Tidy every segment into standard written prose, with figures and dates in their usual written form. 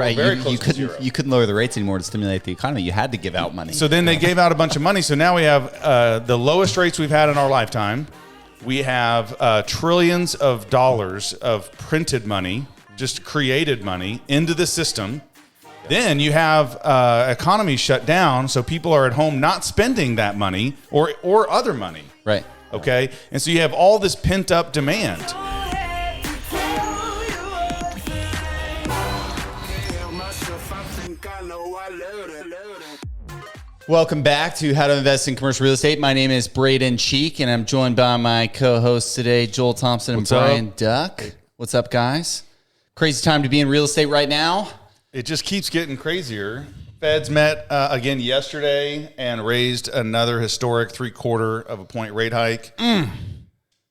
Right, very close to zero. You couldn't lower the rates anymore to stimulate the economy. You had to give out money. So then they gave out a bunch of money. So now we have the lowest rates we've had in our lifetime. We have trillions of dollars of printed money, just created money into the system. Then you have economy shut down, so people are at home not spending that money or other money. Right. Okay? And so you have all this pent-up demand. Welcome back to How to Invest in Commercial Real Estate. My name is Braden Cheek, and I'm joined by my co-hosts today, Joel Thompson and Brian Duck. What's up, guys? Crazy time to be in real estate right now. It just keeps getting crazier. Feds met again yesterday and raised another historic 0.75 of a point rate hike.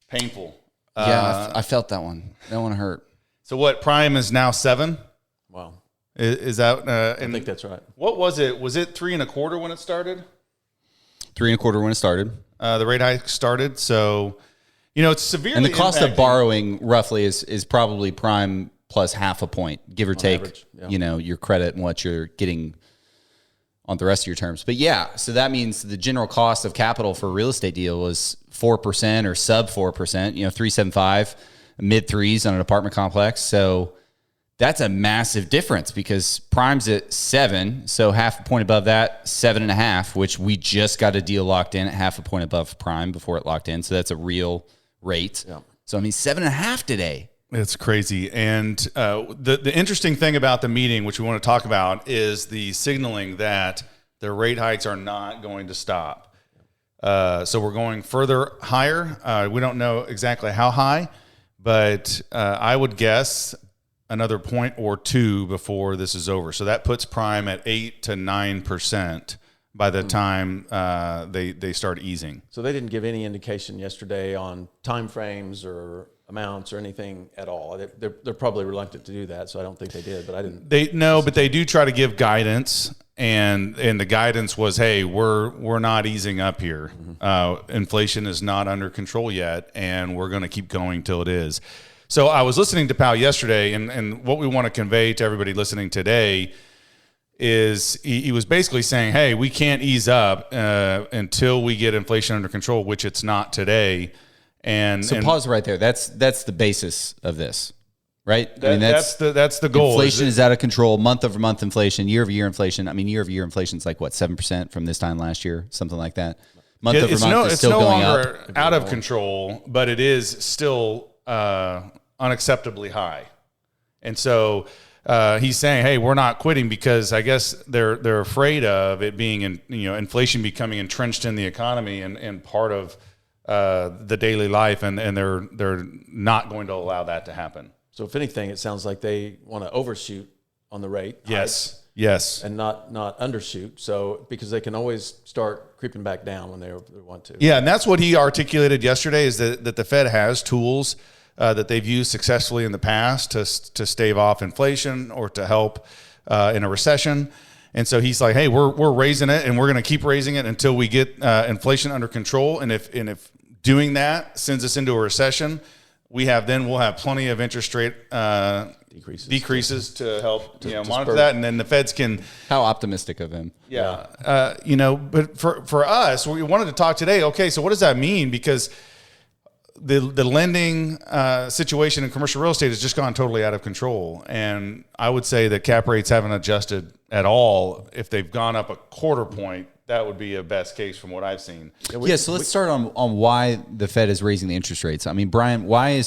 Painful. Yeah, I felt that one. That one hurt. So what? Prime is now 7. Wow. Is that? I think that's right. What was it? Was it 3.25 when it started? 3.25 when it started. The rate hike started. So, it's severely. And the cost impacting. of borrowing roughly is probably prime plus half a point, give or take. Average, yeah. Your credit and what you're getting on the rest of your terms. But yeah, so that means the general cost of capital for a real estate deal was 4% or sub 4%. 3.75, mid 3s on an apartment complex. So that's a massive difference because prime's at 7, so half a point above that, 7.5, which we just got a deal locked in at half a point above prime before it locked in. So that's a real rate. Yeah. So 7.5 today. It's crazy. And the interesting thing about the meeting, which we want to talk about, is the signaling that the rate hikes are not going to stop. So we're going further higher. We don't know exactly how high, but I would guess another point or two before this is over. So that puts prime at 8 to 9% by the time they start easing. So they didn't give any indication yesterday on timeframes or amounts or anything at all. They're probably reluctant to do that, so I don't think they did. But I didn't. But they do try to give guidance, and the guidance was, hey, we're not easing up here. Inflation is not under control yet, and we're going to keep going till it is. So I was listening to Powell yesterday, and what we want to convey to everybody listening today is he was basically saying, hey, we can't ease up until we get inflation under control, which it's not today. And pause right there. That's the basis of this, right? That's the goal. Inflation is out of control. Month over month inflation, year over year inflation. Year over year inflation is like what, 7% from this time last year, something like that. Month over month is still going up. It's no longer out of control, but it is still unacceptably high. And so he's saying, hey, we're not quitting because I guess they're afraid of it being inflation becoming entrenched in the economy and part of the daily life, and they're not going to allow that to happen. So if anything, it sounds like they want to overshoot on the rate. Yes. And not undershoot. So because they can always start creeping back down when they want to. Yeah, and that's what he articulated yesterday is that the Fed has tools that they've used successfully in the past to stave off inflation or to help in a recession. And so he's like, hey, we're raising it, and we're going to keep raising it until we get inflation under control. And if doing that sends us into a recession, we'll have plenty of interest rate decreases to help monitor that, and then the Feds can. How optimistic of him. Yeah. But for us, we wanted to talk today. Okay, so what does that mean? Because the lending situation in commercial real estate has just gone totally out of control, and I would say that cap rates haven't adjusted at all. If they've gone up a quarter point, that would be a best case from what I've seen. So let's start on why the Fed is raising the interest rates. Brian, why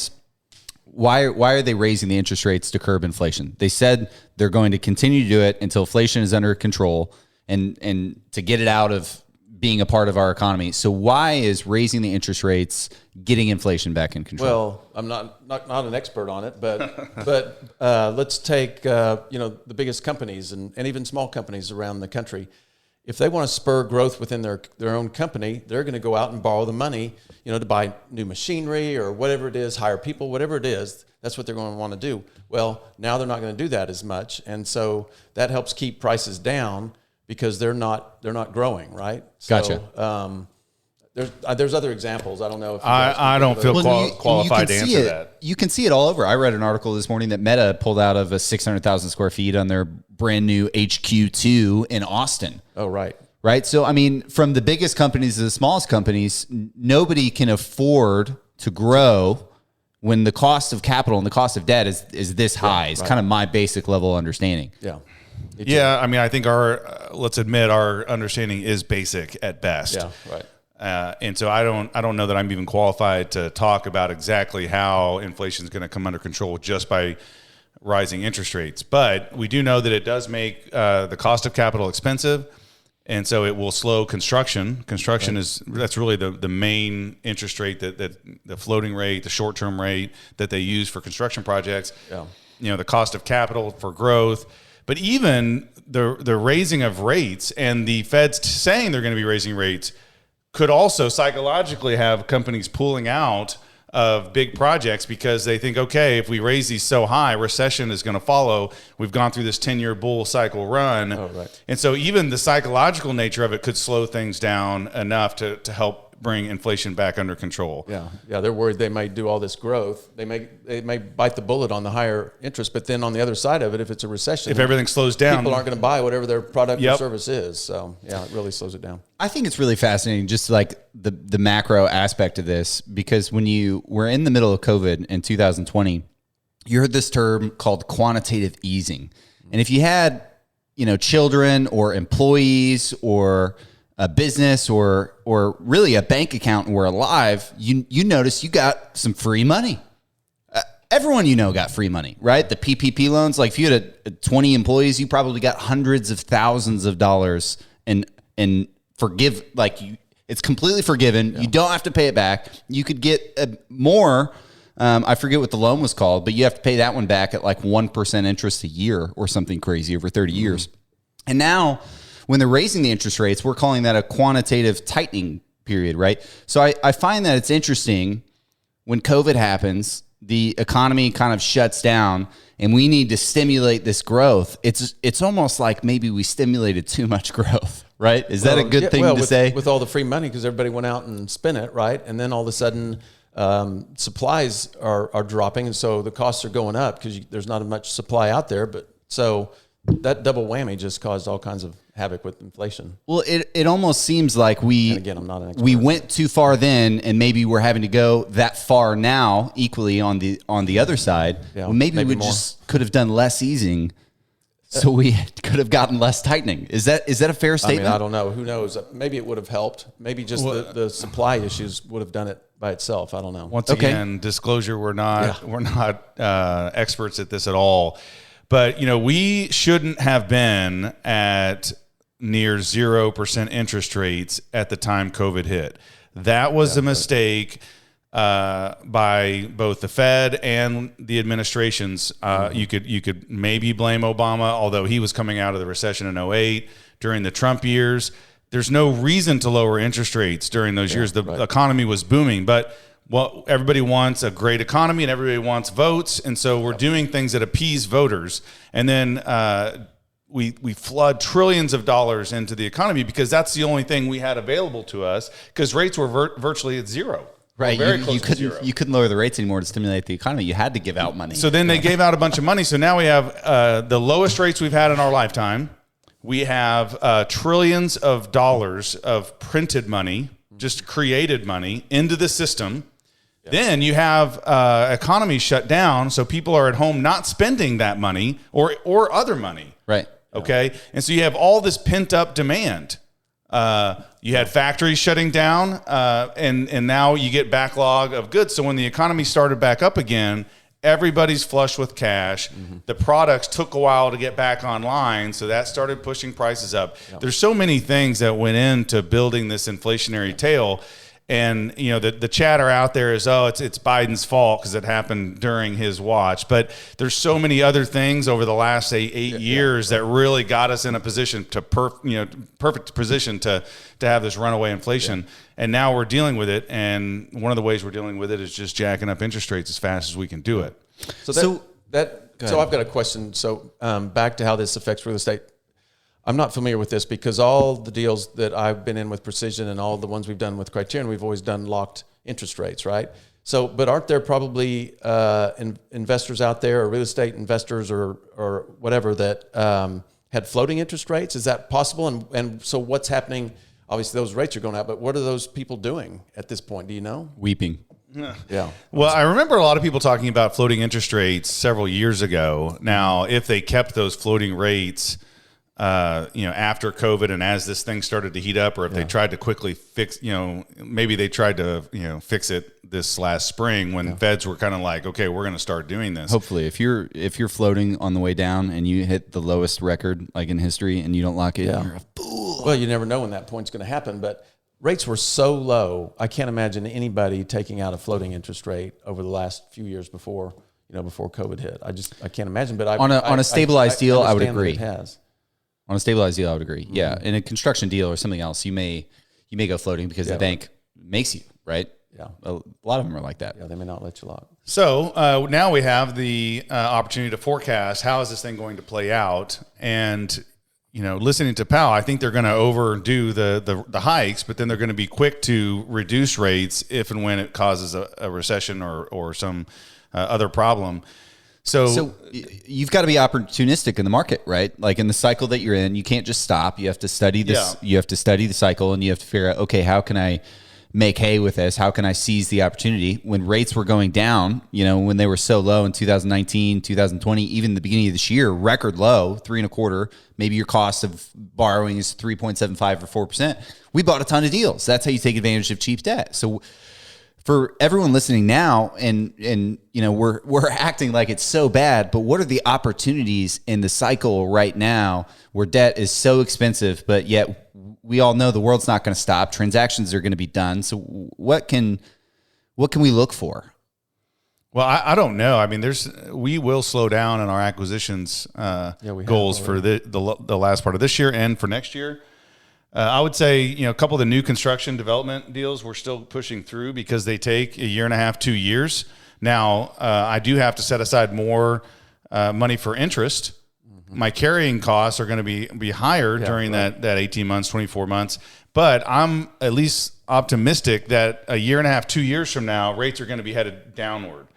are they raising the interest rates to curb inflation? They said they're going to continue to do it until inflation is under control and to get it out of being a part of our economy. So why is raising the interest rates getting inflation back in control? Well, I'm not an expert on it, but let's take the biggest companies and even small companies around the country. If they want to spur growth within their own company, they're going to go out and borrow the money, to buy new machinery or whatever it is, hire people, whatever it is. That's what they're going to want to do. Well, now they're not going to do that as much, and so that helps keep prices down because they're not growing, right? Gotcha. So, there's other examples. I don't know if I don't feel qualified to answer that. You can see it all over. I read an article this morning that Meta pulled out of a 600,000 square feet on their brand new HQ2 in Austin. Oh, right. Right. So, I mean, from the biggest companies to the smallest companies, nobody can afford to grow when the cost of capital and the cost of debt is this high. It's kind of my basic level understanding. Yeah. Yeah. I mean, I think let's admit our understanding is basic at best. Yeah. Right. And so I don't know that I'm even qualified to talk about exactly how inflation is going to come under control just by rising interest rates. But we do know that it does make the cost of capital expensive, and so it will slow construction. Construction that's really the main interest rate that the floating rate, the short term rate that they use for construction projects. Yeah. The cost of capital for growth. But even the raising of rates and the Fed's saying they're going to be raising rates could also psychologically have companies pulling out of big projects because they think, okay, if we raise these so high, recession is going to follow. We've gone through this 10-year bull cycle run. Oh, right. And so even the psychological nature of it could slow things down enough to help bring inflation back under control. Yeah. They're worried they may do all this growth. They may bite the bullet on the higher interest, but then on the other side of it, if it's a recession, if everything slows down, people aren't going to buy whatever their product or service is. So yeah, it really slows it down. I think it's really fascinating, just like the macro aspect of this, because when you were in the middle of COVID in 2020, you heard this term called quantitative easing. And if you had, children or employees or a business or really a bank account and were alive, you notice you got some free money. Everyone got free money, right? The PPP loans, like if you had 20 employees, you probably got hundreds of thousands of dollars in forgive, it's completely forgiven. Yeah. You don't have to pay it back. You could get more. I forget what the loan was called, but you have to pay that one back at like 1% interest a year or something crazy over 30 years. And now when they're raising the interest rates, we're calling that a quantitative tightening period, right? So I find that it's interesting when COVID happens, the economy kind of shuts down and we need to stimulate this growth. It's almost like maybe we stimulated too much growth, right? Is that a good thing to say? With all the free money, because everybody went out and spent it, right? And then all of a sudden supplies are dropping, and so the costs are going up because there's not as much supply out there. But so that double whammy just caused all kinds of havoc with inflation. Well, it almost seems like and again, I'm not an expert. we went too far then, and maybe we're having to go that far now, equally on the other side. Yeah, well, maybe we more. just could have done less easing, so we could have gotten less tightening. Is that a fair statement? I don't know. Who knows? Maybe it would have helped. Maybe just the supply issues would have done it by itself. I don't know. Once again, disclosure: we're not experts at this at all. But we shouldn't have been at near 0% interest rates at the time COVID hit. That was a mistake by both the Fed and the administrations. You could maybe blame Obama, although he was coming out of the recession in 2008 during the Trump years. There's no reason to lower interest rates during those years. The economy was booming, but everybody wants a great economy and everybody wants votes. And so we're doing things that appease voters. And then we flood trillions of dollars into the economy because that's the only thing we had available to us because rates were virtually at zero. Right. You couldn't lower the rates anymore to stimulate the economy. You had to give out money. So then they gave out a bunch of money. So now we have the lowest rates we've had in our lifetime. We have trillions of dollars of printed money, just created money into the system. Then you have economy shut down, so people are at home not spending that money or other money. Right. Okay. And so you have all this pent up demand. You had factories shutting down, and now you get backlog of goods. So when the economy started back up again, everybody's flush with cash. Mm-hmm. The products took a while to get back online, so that started pushing prices up. Yep. There's so many things that went into building this inflationary tail. And, the chatter out there is, it's Biden's fault because it happened during his watch. But there's so many other things over the last, say, 8 years that really got us in a position perfect position to have this runaway inflation. Yeah. And now we're dealing with it. And one of the ways we're dealing with it is just jacking up interest rates as fast as we can do it. So I've got a question. So back to how this affects real estate. I'm not familiar with this because all the deals that I've been in with Precision and all the ones we've done with Criterion, we've always done locked interest rates, right? So, but aren't there probably investors out there, or real estate investors, or whatever that had floating interest rates? Is that possible? And so, what's happening? Obviously, those rates are going up, but what are those people doing at this point? Do you know? Weeping. Yeah. Well, I remember a lot of people talking about floating interest rates several years ago. Now, if they kept those floating rates, after COVID and as this thing started to heat up, or if they tried to quickly fix, maybe they tried to, fix it this last spring when feds were kind of like, okay, we're going to start doing this. Hopefully, if you're floating on the way down and you hit the lowest record like in history and you don't lock it, you're a fool. Well, you never know when that point's going to happen, but rates were so low. I can't imagine anybody taking out a floating interest rate over the last few years before COVID hit. I can't imagine. But on a stabilized deal, I would agree. It has. On a stabilized deal, I would agree. Yeah, in a construction deal or something else, you may go floating because the bank makes you, right? Yeah, a lot of them are like that. Yeah, they may not let you lock. So now we have the opportunity to forecast how is this thing going to play out, and listening to Powell, I think they're going to overdo the hikes, but then they're going to be quick to reduce rates if and when it causes a recession or some other problem. So you've got to be opportunistic in the market, right? Like in the cycle that you're in, you can't just stop. You have to study this. Yeah. You have to study the cycle, and you have to figure out, okay, how can I make hay with this? How can I seize the opportunity? When rates were going down, when they were so low in 2019, 2020, even the beginning of this year, record low, 3.25%. Maybe your cost of borrowing is 3.75 or 4%. We bought a ton of deals. That's how you take advantage of cheap debt. So for everyone listening now, and we're acting like it's so bad, but what are the opportunities in the cycle right now where debt is so expensive, but yet we all know the world's not going to stop. Transactions are going to be done. So what can we look for? Well, I don't know. I mean, we will slow down in our acquisitions goals for the last part of this year and for next year. I would say, a couple of the new construction development deals we're still pushing through because they take a year and a half, 2 years. Now, I do have to set aside more money for interest. Mm-hmm. My carrying costs are going to be higher during that 18 months, 24 months. But I'm at least optimistic that a year and a half, 2 years from now, rates are going to be headed downward.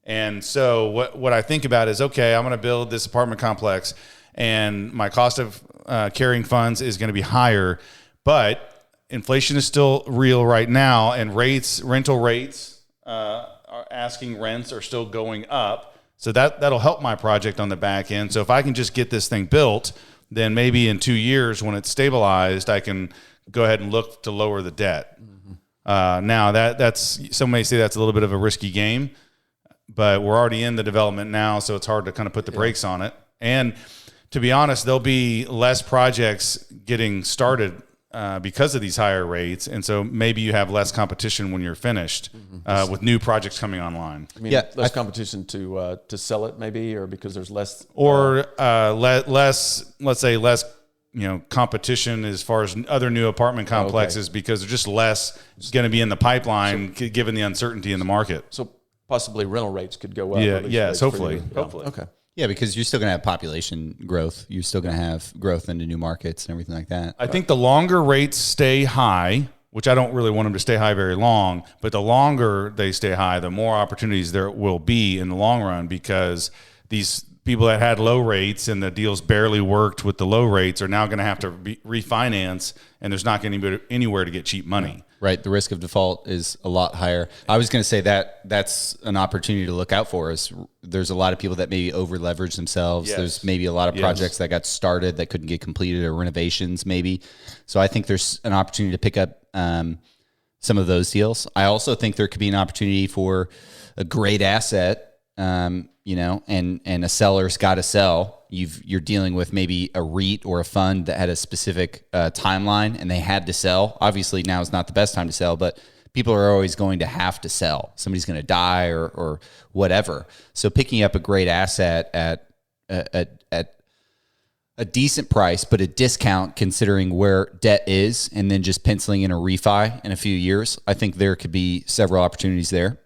And so what I think about is, okay, I'm going to build this apartment complex, and my cost of carrying funds is going to be higher, but inflation is still real right now, and rental rates, asking rents are still going up. So that'll help my project on the back end. So if I can just get this thing built, then maybe in 2 years when it's stabilized, I can go ahead and look to lower the debt. Mm-hmm. Now that's some may say that's a little bit of a risky game, but we're already in the development now, so it's hard to kind of put the brakes on it. And to be honest, there'll be less projects getting started because of these higher rates, and so maybe you have less competition when you're finished with new projects coming online. I mean, less competition to sell it, maybe, or because there's less, or less. Let's say less, competition as far as other new apartment complexes because there's just less going to be in the pipeline given the uncertainty in the market. So possibly rental rates could go up. Yes, hopefully. Okay. Yeah, because you're still going to have population growth. You're still going to have growth into new markets and everything like that. I think the longer rates stay high, which I don't really want them to stay high very long, but the longer they stay high, the more opportunities there will be in the long run because these people that had low rates and the deals barely worked with the low rates are now going to have to refinance, and there's not going to be anywhere to get cheap money. Right. The risk of default is a lot higher. I was going to say that's an opportunity to look out for. Is there's a lot of people that maybe over leverage themselves. Yes. There's maybe a lot of projects that got started that couldn't get completed, or renovations maybe. So I think there's an opportunity to pick up some of those deals. I also think there could be an opportunity for a great asset, and a seller's got to sell. You're dealing with maybe a REIT or a fund that had a specific timeline and they had to sell. Obviously, now is not the best time to sell, but people are always going to have to sell. Somebody's going to die or whatever. So picking up a great asset at a decent price, but a discount considering where debt is, and then just penciling in a refi in a few years, I think there could be several opportunities there.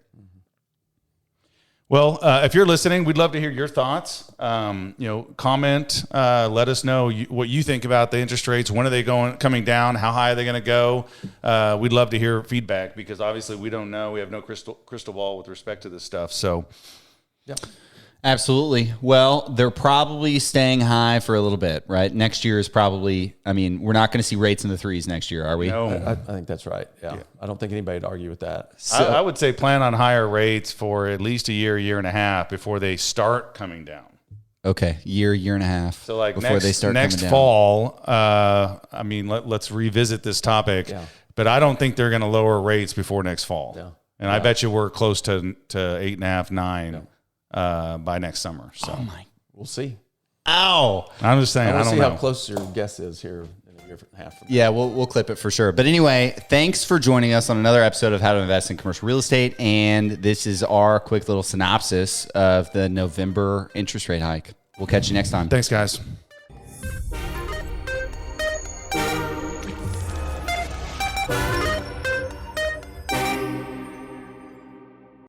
Well, if you're listening, we'd love to hear your thoughts. Comment, let us know what you think about the interest rates. When are they coming down? How high are they going to go? We'd love to hear feedback because obviously we don't know. We have no crystal ball with respect to this stuff. So, Yeah. Absolutely. Well, they're probably staying high for a little bit, right? Next year is probably, we're not going to see rates in the 3s next year, are we? No. I think that's right. Yeah. I don't think anybody'd argue with that. I would say plan on higher rates for at least a year and a half before they start coming down. Okay, year and a half. So like before they start next coming fall, let's revisit this topic. Yeah. But I don't think they're going to lower rates before next fall. Yeah. And I bet you we're close to 8.5, 9 by next summer. So We'll see. Ow! I'm just saying. I We'll don't see know how close your guess is here in a year and a half. From now. Yeah, we'll clip it for sure. But anyway, thanks for joining us on another episode of How to Invest in Commercial Real Estate. And this is our quick little synopsis of the November interest rate hike. We'll catch you next time. Thanks, guys.